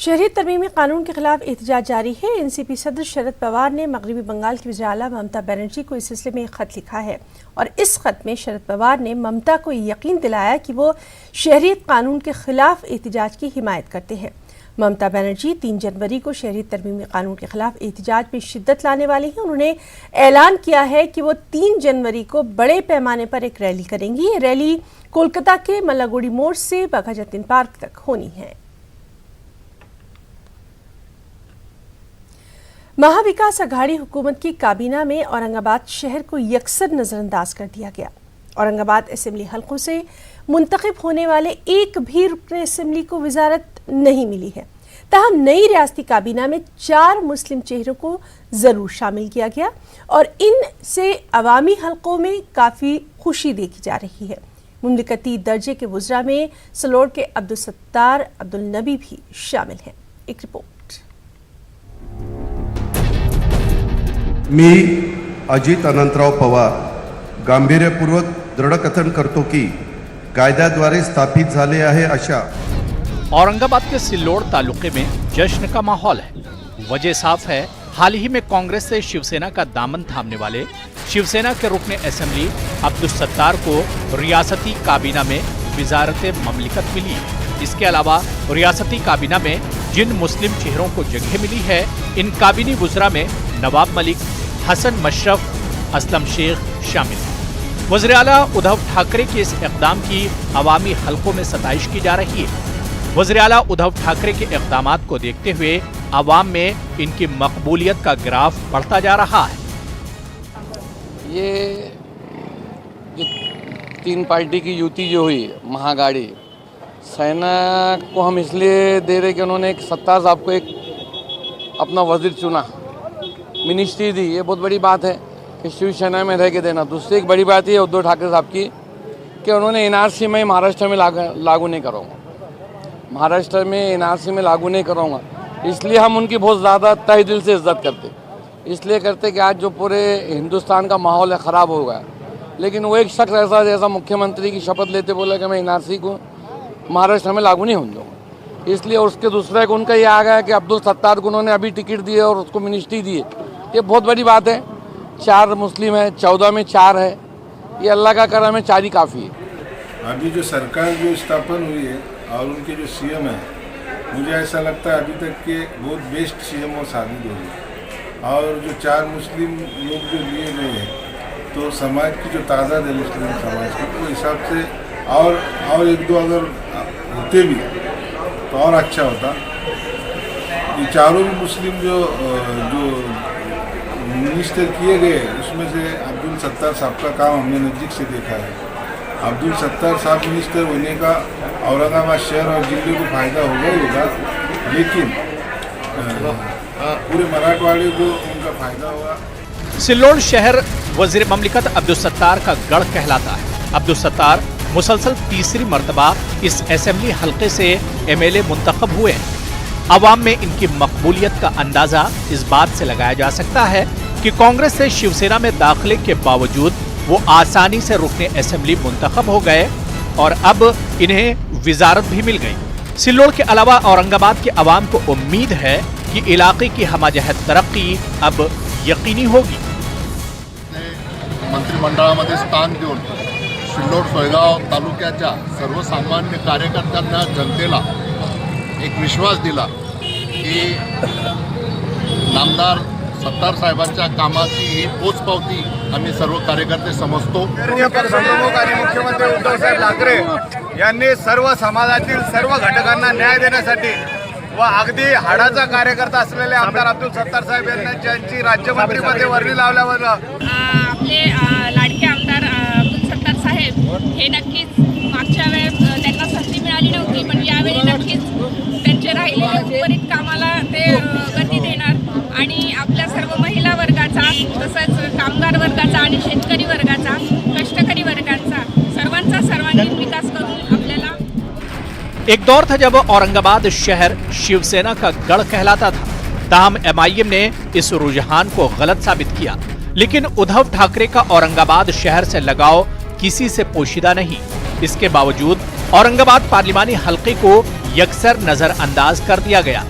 शहरी तरमीमी कानून के खिलाफ एहतजाज जारी है। एनसीपी सदर शरद पवार ने मगरबी बंगाल की वज़ीर आला ममता बनर्जी को इस सिलसिले में एक खत लिखा है और इस खत में शरद पवार ने ममता को यकीन दिलाया कि वो शहरियत कानून के खिलाफ एहतजाज की हिमायत करते हैं। ममता बनर्जी 3 जनवरी को शहरी तरमीमी कानून के खिलाफ एहतजाज में शिद्दत लाने वाली हैं। उन्होंने ऐलान किया है कि वो 3 जनवरी को बड़े पैमाने पर एक रैली करेंगी। ये रैली कोलकाता के मल्लागुड़ी मोड़ से बाघा जतीन पार्क तक होनी है। महाविकास अघाड़ी हुकूमत की काबीना में औरंगाबाद शहर को यकसर नजरअंदाज कर दिया गया। औरंगाबाद असेंबली हलकों से मुंतखब होने वाले एक भी रुकने असेंबली को वजारत नहीं मिली है। ताहम नई रियासती काबीना में 4 मुस्लिम चेहरों को जरूर शामिल किया गया और इनसे अवामी हलकों में काफी खुशी देखी जा रही है। मुमलिकती दर्जे के वुज़रा में सलोड़ के अब्दुल सत्तार अब्दुल नबी भी शामिल हैं। एक रिपोर्ट। मी अजित अनंतराव पवार गांभीर्यपूर्वक दृढकथन करतो की कायद्याद्वारे स्थापित झाले आहे अशा औरंगाबाद के सिल्लोड तालुके में जश्न का माहौल है। वजह साफ है, हाल ही में कांग्रेस से शिवसेना का दामन थामने वाले शिवसेना के रुकने असेंबली अब्दुल सत्तार को रियासती काबीना में विजारत ममलिकत मिली है। इसके अलावा रियासती काबीना में जिन मुस्लिम चेहरों को जगह मिली है, इन काबीनी वुज़रा में नवाब मलिक, हसन मशरफ, असलम शेख शामिल हैं। वज़ीर आला उद्धव ठाकरे के इस इक़दाम की अवामी हलकों में सताइश की जा रही है। वज़ीर आला उद्धव ठाकरे के इक़दामात को देखते हुए आवाम में इनकी मकबूलियत का ग्राफ बढ़ता जा रहा है। ये जो 3 पार्टी की युति जो हुई महागाड़ी, सेना को हम इसलिए दे रहे कि उन्होंने एक सत्तार साहब को एक अपना वजीर चुना, मिनिस्ट्री दी। ये बहुत बड़ी बात है कि शिवसेना में रह के देना। दूसरी एक बड़ी बात ये उद्धव ठाकरे साहब की कि उन्होंने एनआरसी में महाराष्ट्र में लागू नहीं करूँगा, महाराष्ट्र में एनआरसी में लागू नहीं करूँगा। इसलिए हम उनकी बहुत ज़्यादा तहे दिल से इज्जत करते, इसलिए करते कि आज जो पूरे हिंदुस्तान का माहौल है ख़राब हो गया, लेकिन वो एक शख्स ऐसा जैसा मुख्यमंत्री की शपथ लेते बोला कि मैं एनआरसी को महाराष्ट्र में लागू नहीं होने दूँगा। इसलिए उसके दूसरा एक उनका ये आ गया कि अब्दुल सत्तार को उन्होंने अभी टिकट दिए और उसको मिनिस्ट्री दी। ये बहुत बड़ी बात है। 4 मुस्लिम है, 14 में 4 है, ये अल्लाह का करम है, 4 ही काफ़ी है। अभी जो सरकार जो स्थापन हुई है और उनके जो सीएम है, मुझे ऐसा लगता है अभी तक के बहुत बेस्ट सीएम वो साबित होगी। और जो 4 मुस्लिम लोग जो लिए गए हैं, तो समाज की जो तादाद है मुस्लिम समाज की, तो हिसाब से और 1-2 अगर होते भी तो और अच्छा होता। ये चारों भी मुस्लिम जो मिनिस्टर किए गए, उसमें से अब्दुल सत्तार साहब का काम हमने नज़दीक से देखा है। अब्दुल सत्तार साहब मिनिस्टर होने का औरंगाबाद शहर और जिले को फ़ायदा होगा ही होगा, लेकिन पूरे मराठवाड़े को उनका फ़ायदा होगा। सिल्लोड शहर वज़ीर ममलिकत अब्दुल सत्तार का गढ़ कहलाता है। अब्दुल सत्तार मुसलसल तीसरी मर्तबा इस असेंबली हल्के से एमएलए मुंतखब हुए हैं। अवाम में इनकी मकबूलियत का अंदाजा इस बात से लगाया जा सकता है कि कांग्रेस से शिवसेना में दाखिले के बावजूद वो आसानी से रुकने असेंबली मुंतखब हो गए और अब इन्हें विजारत भी मिल गई। सिल्लोड के अलावा औरंगाबाद के अवाम को उम्मीद है कि इलाके की हमाजहत तरक्की अब यकीनी होगी। मंत्रिमंडळामध्ये स्थान देऊन सिल्लोड सोयगाव तालुक्याच्या सर्वसामान्य कार्यकर्त्यांना, जनतेला एक विश्वास दिला की नामदार सत्तार साहेबांच्या कामाची ही पोचपावती आम्ही सर्व कार्यकर्ते समजतो। पक्षप्रमुख आणि मुख्यमंत्री उद्धवसाहेब ठाकरे यांनी सर्व समाजातील सर्व घटकांना न्याय देण्यासाठी व अगदी हाडाचा कार्यकर्ता असलेले आमदार अब्दुल सत्तार साहेब यांना ज्यांची राज्यमंत्रीमध्ये वर्णी लावल्यावर आपले लाडके आमदार अब्दुल सत्तार साहेब हे नक्कीच मागच्या वेळेस त्यांना संधी मिळाली नव्हती, पण यावेळी नक्कीच त्यांचे राहिलेल्या उर्वरित कामाला ते गती देणार आणि आपल्या सर्व महिला वर्गाचा, तसंच कामगार वर्गाचा आणि शेतकरी वर्गाचा, कष्टकरी वर्गाचा सर्वांचा सर्वांगीण विकास करून आपल्याला। एक दौर था जब औरंगाबाद शहर शिवसेना का गढ़ कहलाता था। ताहम एमआईएम ने इस रुझान को गलत साबित किया, लेकिन उद्धव ठाकरे का औरंगाबाद शहर से लगाव किसी से पोशीदा नहीं। इसके बावजूद औरंगाबाद पार्लिमानी हलके को यकसर नजरअंदाज कर दिया गया।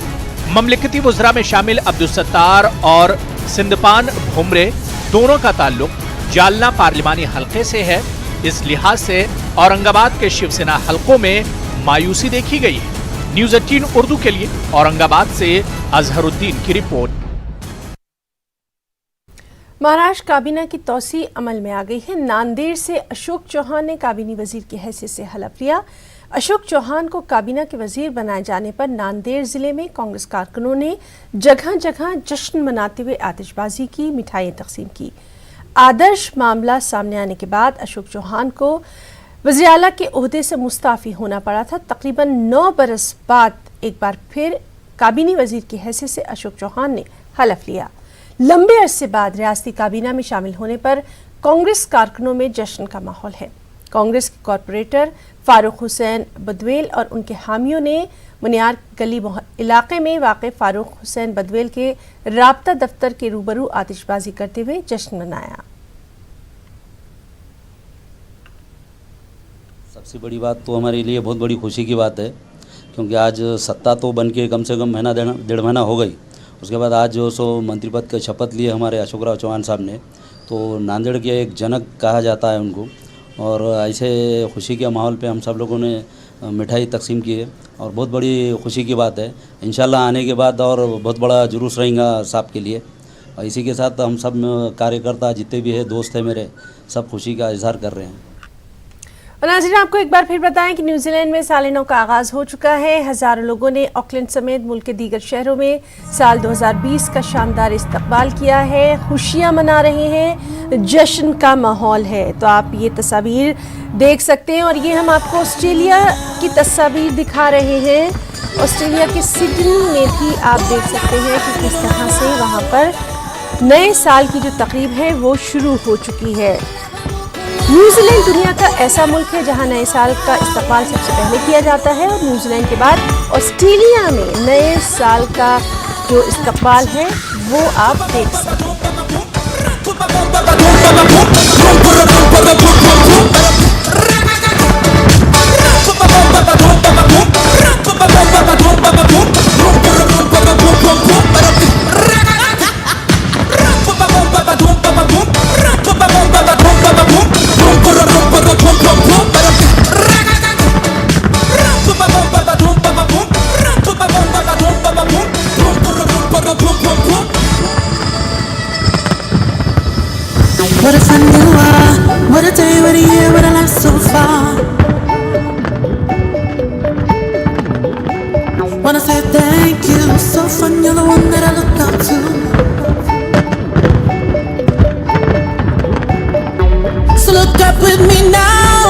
ममलिकती वुज़रा में शामिल अब्दुल सत्तार और सिंदपान भुमरे दोनों का ताल्लुक जालना पार्लिमानी हलके से है। इस लिहाज से औरंगाबाद के शिवसेना हलकों में मायूसी देखी गई है। न्यूज़ 18 उर्दू के लिए औरंगाबाद से अजहरुद्दीन की रिपोर्ट। महाराष्ट्र काबीना की तौसी अमल में आ गई है। नांदेड़ से अशोक चौहान ने काबीनी वजीर की हैसियत से हलफ लिया। अशोक चौहान को काबीना के वजीर बनाए जाने पर नांदेड़ जिले में कांग्रेस कारकुनों ने जगह जगह जश्न मनाते हुए आतिशबाजी की, मिठाइयां तकसीम की। आदर्श मामला सामने आने के बाद अशोक चौहान को वज़ीर आला के ओहदे से मुस्ताफ़ी होना पड़ा था। तकरीबन 9 बरस बाद एक बार फिर काबीनी वजीर की हैसियत से अशोक चौहान ने हलफ लिया। लंबे अरसे बाद रियासती काबीना में शामिल होने पर कांग्रेस कारकुनों में जश्न का माहौल है। कांग्रेस के कॉरपोरेटर फारूक हुसैन बदवेल और उनके हामियों ने मुनियार गली इलाके में वाक़े फारूक हुसैन बदवेल के राब्ता दफ्तर के रूबरू आतिशबाजी करते हुए जश्न मनाया। सबसे बड़ी बात तो हमारे लिए बहुत बड़ी खुशी की बात है, क्योंकि आज सत्ता तो बन के कम से कम महीना डेढ़ महीना हो गई। उसके बाद आज जो सो मंत्री पद के शपथ लिए हमारे अशोक राव चौहान साहब ने, तो नांदेड़ के एक जनक कहा जाता है उनको। और ऐसे खुशी के माहौल पे हम सब लोगों ने मिठाई तकसीम की है और बहुत बड़ी खुशी की बात है। इंशाल्लाह आने के बाद और बहुत बड़ा जुलूस रहेगा साहब के लिए। और इसी के साथ हम सब कार्यकर्ता जितने भी है, दोस्त हैं मेरे, सब खुशी का इजहार कर रहे हैं। और नाज़रीन, आपको एक बार फिर बताएं कि न्यूजीलैंड में साल नौ का आगाज़ हो चुका है। हज़ारों लोगों ने ऑकलैंड समेत मुल्क के दीगर शहरों में साल 2020 का शानदार इस्तकबाल किया है। खुशियां मना रहे हैं, जश्न का माहौल है। तो आप ये तस्वीर देख सकते हैं और ये हम आपको ऑस्ट्रेलिया की तस्वीर दिखा रहे हैं। ऑस्ट्रेलिया के सिडनी में भी आप देख सकते हैं कि किस तरह से वहाँ पर नए साल की जो तकरीब है वो शुरू हो चुकी है। न्यूजीलैंड दुनिया का ऐसा मुल्क है जहां नए साल का इस्तकबाल सबसे पहले किया जाता है और न्यूजीलैंड के बाद ऑस्ट्रेलिया में नए साल का जो इस्तकबाल है वो आप देख सकते हैं। What a fun you are, what a day, what a year, what a life so far. Wanna say thank you, so fun, you're the one that I look up to. So look up with me now,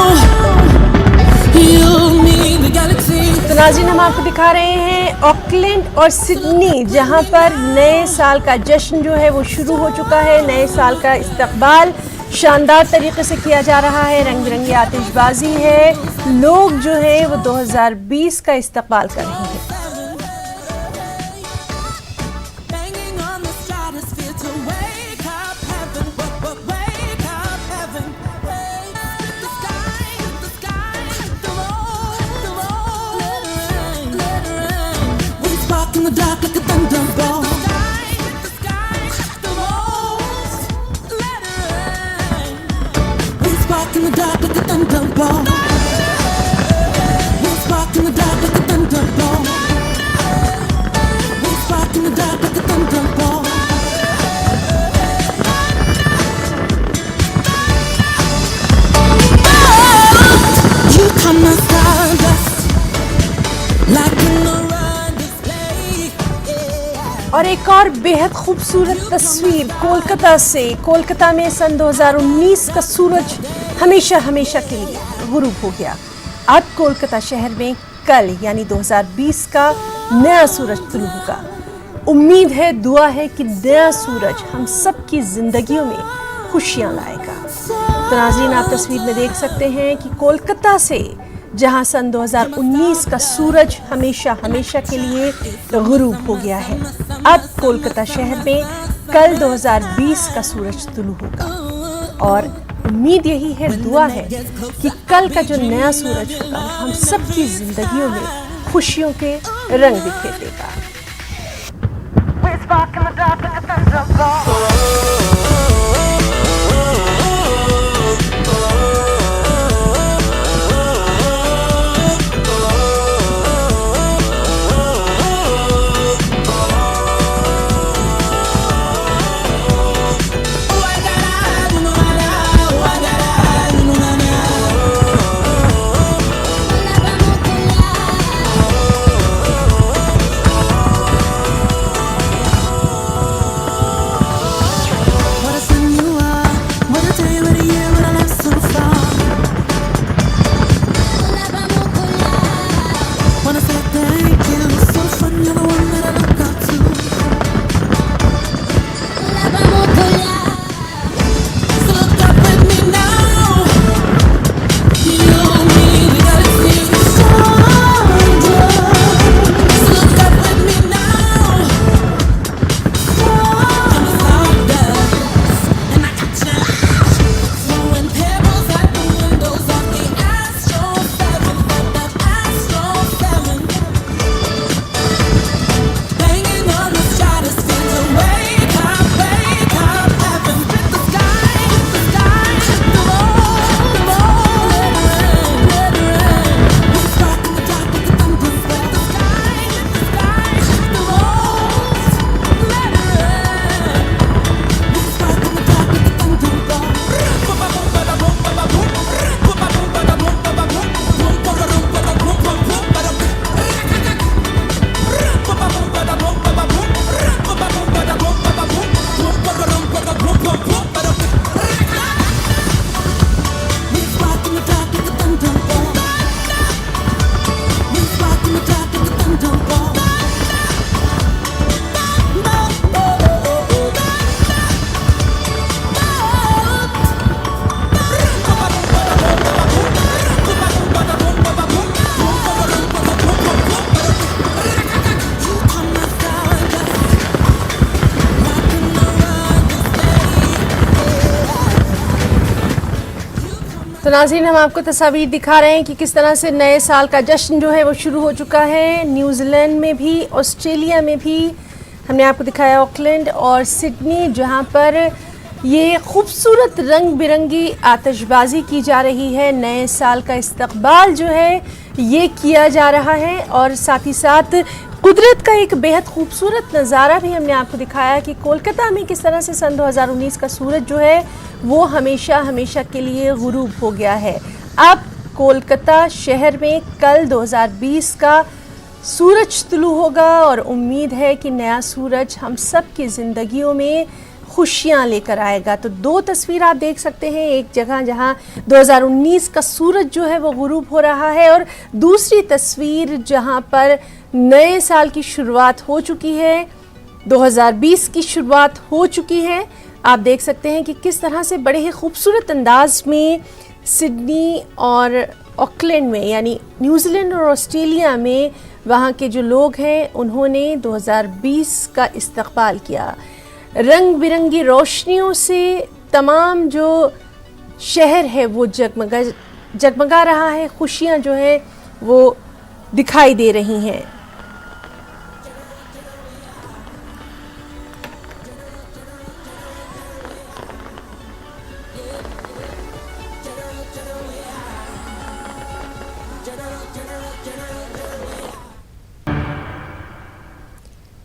you, me, the galaxy. तो नाज़रीन, हम आपको दिखा रहे हैं Auckland और Sydney, जहां पर नए साल का जश्न जो है वो शुरू हो चुका है। नए साल का इस्तकबाल शानदार तरीके से किया जा रहा है। रंग बिरंगी आतिशबाजी है। लोग जो है वो 2020 का इस्तकबाल कर रहे हैं। और एक और बेहद खूबसूरत तस्वीर कोलकाता से। कोलकाता में सन 2019 का सूरज हमेशा हमेशा के लिए गुरूब हो गया। अब कोलकाता शहर में कल यानी 2020 का नया सूरज तुलू होगा। उम्मीद है, दुआ है कि नया सूरज हम सब की जिंदगियों में खुशियां लाएगा। तो नाज़रीन, आप तस्वीर में देख सकते हैं कि कोलकाता से जहां सन 2019 का सूरज हमेशा हमेशा के लिए गुरूब हो गया है, अब कोलकाता शहर में कल 2020 का सूरज तुलू होगा। और उम्मीद यही है, दुआ है कि कल का जो नया सूरज होगा हम सबकी जिंदगियों में खुशियों के रंग बिखेर देगा। तो नाज़रीन, हम आपको तस्वीर दिखा रहे हैं कि किस तरह से नए साल का जश्न जो है वो शुरू हो चुका है। न्यूजीलैंड में भी, ऑस्ट्रेलिया में भी हमने आपको दिखाया, ऑकलैंड और सिडनी, जहां पर ये खूबसूरत रंग बिरंगी आतिशबाजी की जा रही है। नए साल का इस्तकबाल जो है ये किया जा रहा है और साथ ही साथ कुदरत का एक बेहद खूबसूरत नज़ारा भी हमने आपको दिखाया कि कोलकाता में किस तरह से सन 2019 का सूरज जो है वो हमेशा हमेशा के लिए गुरूब हो गया है। अब कोलकाता शहर में कल 2020 का सूरज तुलू होगा और उम्मीद है कि नया सूरज हम सब की ज़िंदगियों में खुशियाँ लेकर आएगा। तो दो तस्वीर आप देख सकते हैं, एक जगह जहां 2019 का सूरज जो है वो गुरूब हो रहा है और दूसरी तस्वीर जहां पर नए साल की शुरुआत हो चुकी है, 2020 की शुरुआत हो चुकी है। आप देख सकते हैं कि किस तरह से बड़े ही खूबसूरत अंदाज में सिडनी और ऑकलैंड में, यानी न्यूजीलैंड और ऑस्ट्रेलिया में, वहाँ के जो लोग हैं उन्होंने 2020 का इस्तकबाल किया। रंग बिरंगी रोशनियों से तमाम जो शहर है वो जगमगा रहा है, खुशियाँ जो है वो दिखाई दे रही हैं।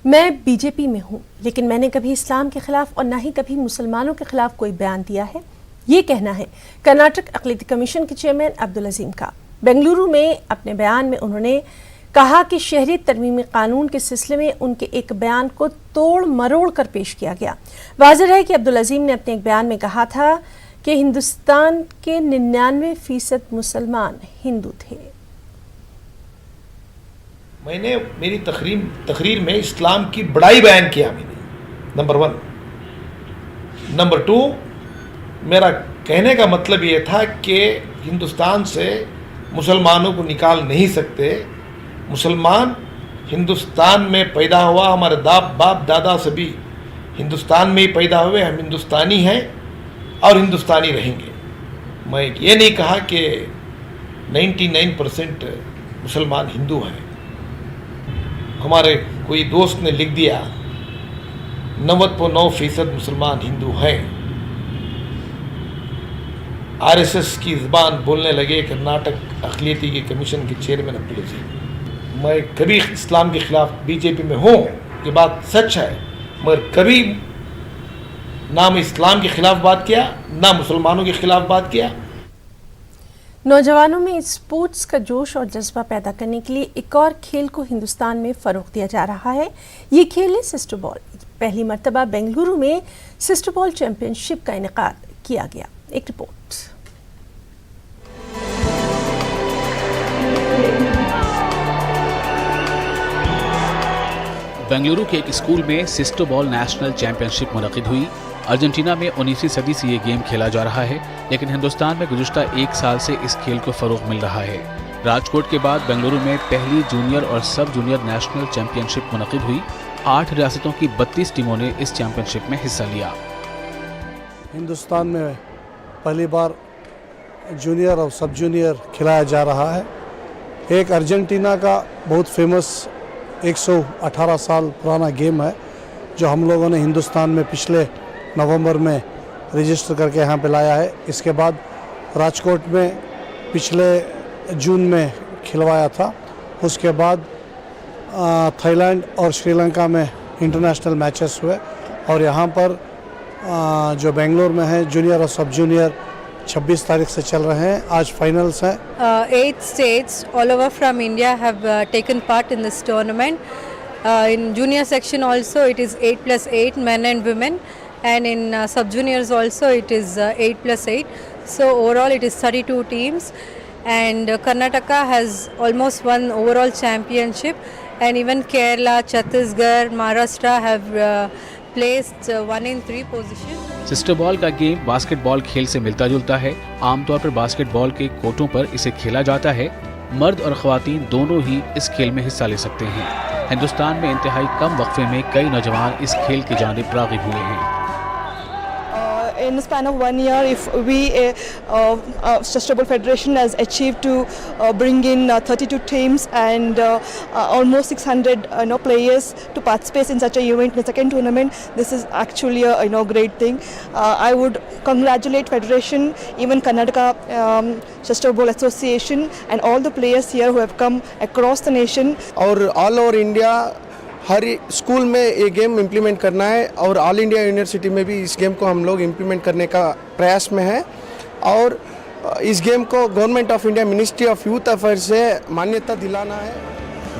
मैं बीजेपी में हूँ, लेकिन मैंने कभी इस्लाम के खिलाफ और ना ही कभी मुसलमानों के खिलाफ कोई बयान दिया है, ये कहना है कर्नाटक अक़लियती कमीशन के चेयरमैन अब्दुल अज़ीम का। बेंगलुरु में अपने बयान में उन्होंने कहा कि शहरी तरमीमी कानून के सिलसिले में उनके एक बयान को तोड़ मरोड़ कर पेश किया गया। वाज़ेह है कि अब्दुल अज़ीम ने अपने एक बयान में कहा था कि हिंदुस्तान के 99% मुसलमान हिंदू थे। मैंने मेरी तकरीर में इस्लाम की बड़ाई बयान किया मैंने, नंबर 1। नंबर 2, मेरा कहने का मतलब ये था कि हिंदुस्तान से मुसलमानों को निकाल नहीं सकते। मुसलमान हिंदुस्तान में पैदा हुआ, हमारे बाप दादा सभी हिंदुस्तान में ही पैदा हुए, हम हिंदुस्तानी हैं और हिंदुस्तानी रहेंगे। मैं ये नहीं कहा कि 99% मुसलमान हिंदू हैं। हमारे कोई दोस्त ने लिख दिया 90.9% मुसलमान हिंदू हैं। आरएसएस की ज़बान बोलने लगे कर्नाटक अक़लियती के कमीशन के चेयरमैन अब्दुल अजीज़। मैं कभी इस्लाम के ख़िलाफ़ बीजेपी में हूँ, ये बात सच है, मगर कभी ना मैं इस्लाम के ख़िलाफ़ बात किया, ना मुसलमानों के ख़िलाफ़ बात किया। नौजवानों में स्पोर्ट्स का जोश और जज्बा पैदा करने के लिए एक और खेल को हिंदुस्तान में फ़रोग़ दिया जा रहा है। ये खेल है सिस्टर बॉल। पहली मर्तबा बेंगलुरु में सिस्टर बॉल चैंपियनशिप का इनेकाद किया गया। एक रिपोर्ट। बेंगलुरु के एक स्कूल में सिस्टर बॉल नेशनल चैंपियनशिप मुनक़िद हुई। अर्जेंटीना में 19वीं सदी से ये गेम खेला जा रहा है, लेकिन हिंदुस्तान में गुज़िश्ता एक साल से इस खेल को फ़रोग़ मिल रहा है। राजकोट के बाद बेंगलुरु में पहली जूनियर और सब जूनियर नेशनल चैंपियनशिप मुनक़िद हुई। 8 रियासतों की 32 टीमों ने इस चैंपियनशिप में हिस्सा लिया। हिंदुस्तान में पहली बार जूनियर और सब जूनियर खिलाया जा रहा है। एक अर्जेंटीना का बहुत फेमस 118 साल पुराना गेम है, जो हम लोगों ने हिंदुस्तान में पिछले नवंबर में रजिस्टर करके यहाँ पे लाया है। इसके बाद राजकोट में पिछले जून में खिलवाया था। उसके बाद थाईलैंड और श्रीलंका में इंटरनेशनल मैचेस हुए, और यहाँ पर जो बेंगलुरु में है जूनियर और सब जूनियर 26 तारीख से चल रहे हैं। आज फाइनल्स हैं। 8 states all over from India have taken part in this tournament. In junior section also it is 8+8 men and women, and in sub juniors also it is 8+8. So overall it is 32 teams, and Karnataka has almost won overall championship, and even Kerala, Chhattisgarh, Maharashtra have placed 1 in 3 positions. Sister ball का game basketball खेल से मिलता जुलता है। आमतौर पर basketball के कोर्टों पर इसे खेला जाता है। मर्द और ख़वातीन दोनों ही इस खेल में हिस्सा ले सकते हैं। हिंदुस्तान में इंतहाई कम वक्फे में कई नौजवान इस खेल की जानिब राग़िब हुए हैं। In the span of 1 year, if we, Sister Ball Federation has achieved to bring in 32 teams and almost 600 players to participate in such a event, the second tournament, this is actually a great thing. I would congratulate Federation, even Karnataka Sister Ball Association, and all the players here who have come across the nation. और all over India हर school में ये game implement करना है, और all India university में भी इस game को हम लोग इम्प्लीमेंट करने का प्रयास में है, और इस गेम को government of India ministry of youth affairs से मान्यता दिलाना है।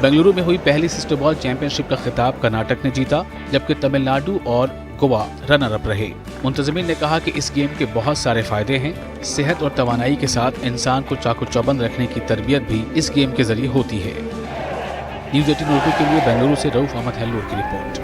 बेंगलुरु में हुई पहली सिस्टर बॉल चैंपियनशिप का खिताब कर्नाटक ने जीता, जबकि तमिलनाडु और गोवा रनर अप रहे। मुंतज़िमिन ने कहा कि इस गेम के बहुत सारे फायदे हैं। सेहत और तवानाई के साथ इंसान को चाकू चौबंद रखने की तरबियत भी इस गेम के जरिए होती है। न्यूज़ 18 उर्दू के लिए बेंगलुरु से रऊफ अहमद हेल्लोर की रिपोर्ट।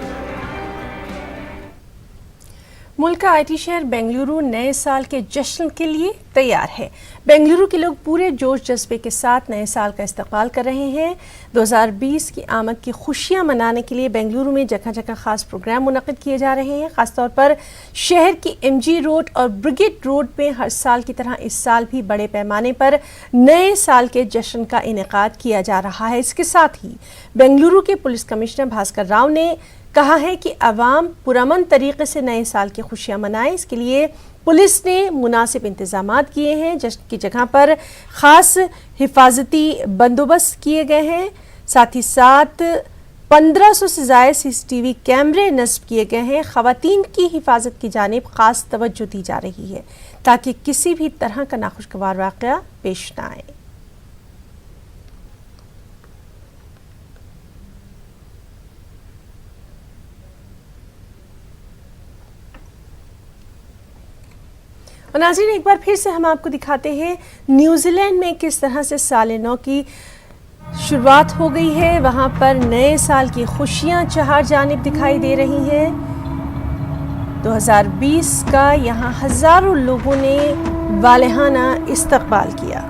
मुल्क का आईटी शहर बेंगलुरु नए साल के जश्न के लिए तैयार है। बेंगलुरु के लोग पूरे जोश जज्बे के साथ नए साल का इस्तकबाल कर रहे हैं। 2020 की आमद की खुशियां मनाने के लिए बेंगलुरु में जगह जगह खास प्रोग्राम मुनक़िद किए जा रहे हैं। ख़ासतौर पर शहर की MG रोड और ब्रिगेड रोड में हर साल की तरह इस साल भी बड़े पैमाने पर नए साल के जश्न का इनेकाद किया जा रहा है। इसके साथ ही बेंगलुरु के पुलिस कमिश्नर भास्कर राव ने कहा है कि अवाम पुरअमन तरीके से नए साल की खुशियां मनाएं। इसके लिए पुलिस ने मुनासिब इंतजामात किए हैं। जश्न की जगह पर ख़ास हिफाजती बंदोबस्त किए गए हैं। साथ ही साथ 1500 से ज़ायद CCTV कैमरे नस्ब किए गए हैं। ख़वातीन की हिफाजत की जानिब ख़ास तवज्जो दी जा रही है ताकि किसी भी तरह का नाखुशगवार वाक़या पेश न आए। और नाज़रीन, एक बार फिर से हम आपको दिखाते हैं न्यूजीलैंड में किस तरह से साल नौ की शुरुआत हो गई है। वहाँ पर नए साल की खुशियाँ चार जानिब दिखाई दे रही हैं। 2020 का यहाँ हज़ारों लोगों ने वालेहाना इस्तकबाल किया।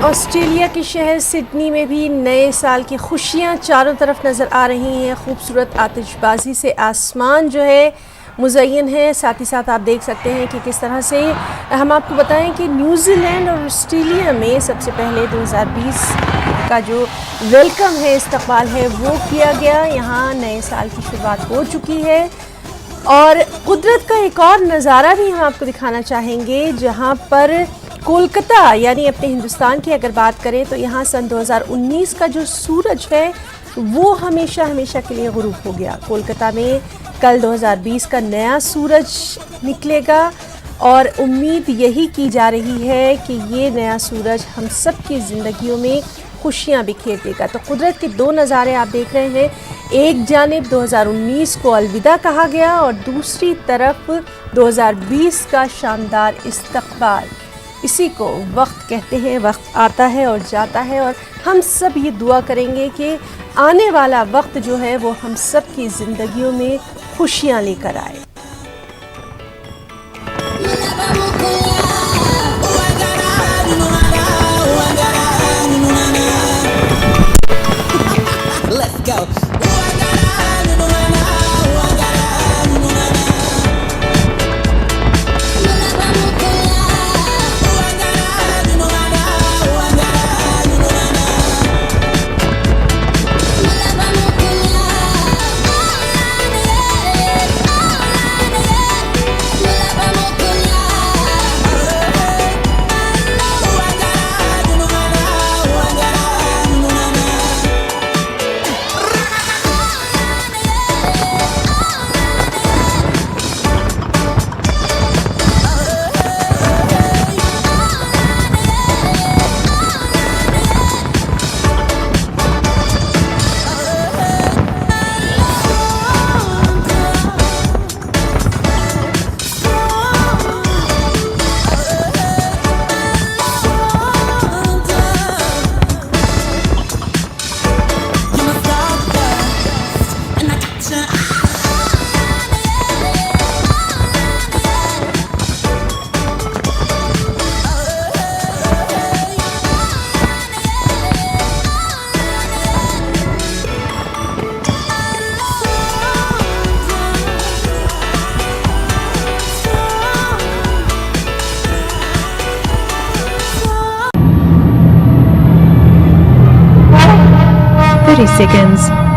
ऑस्ट्रेलिया के शहर सिडनी में भी नए साल की खुशियां चारों तरफ नज़र आ रही हैं। खूबसूरत आतिशबाजी से आसमान जो है मुज़य्यन है। साथ ही साथ आप देख सकते हैं कि किस तरह से हम आपको बताएं कि न्यूजीलैंड और ऑस्ट्रेलिया में सबसे पहले 2020 का जो वेलकम है, इस्तकबाल है, वो किया गया। यहाँ नए साल की शुरुआत हो चुकी है और कुदरत का एक और नज़ारा भी हम आपको दिखाना चाहेंगे, जहाँ पर कोलकाता यानी अपने हिंदुस्तान की अगर बात करें तो यहाँ सन 2019 का जो सूरज है वो हमेशा हमेशा के लिए गुरूब हो गया। कोलकाता में कल 2020 का नया सूरज निकलेगा और उम्मीद यही की जा रही है कि ये नया सूरज हम सब की ज़िंदगियों में खुशियाँ बिखेर देगा। तो कुदरत के दो नज़ारे आप देख रहे हैं, एक जानिब 2019 को अलविदा कहा गया और दूसरी तरफ 2020 का शानदार इस्तकबाल। इसी को वक्त कहते हैं। वक्त आता है और जाता है और हम सब ये दुआ करेंगे कि आने वाला वक्त जो है वो हम सब की ज़िंदगियों में खुशियाँ लेकर आए। Seconds.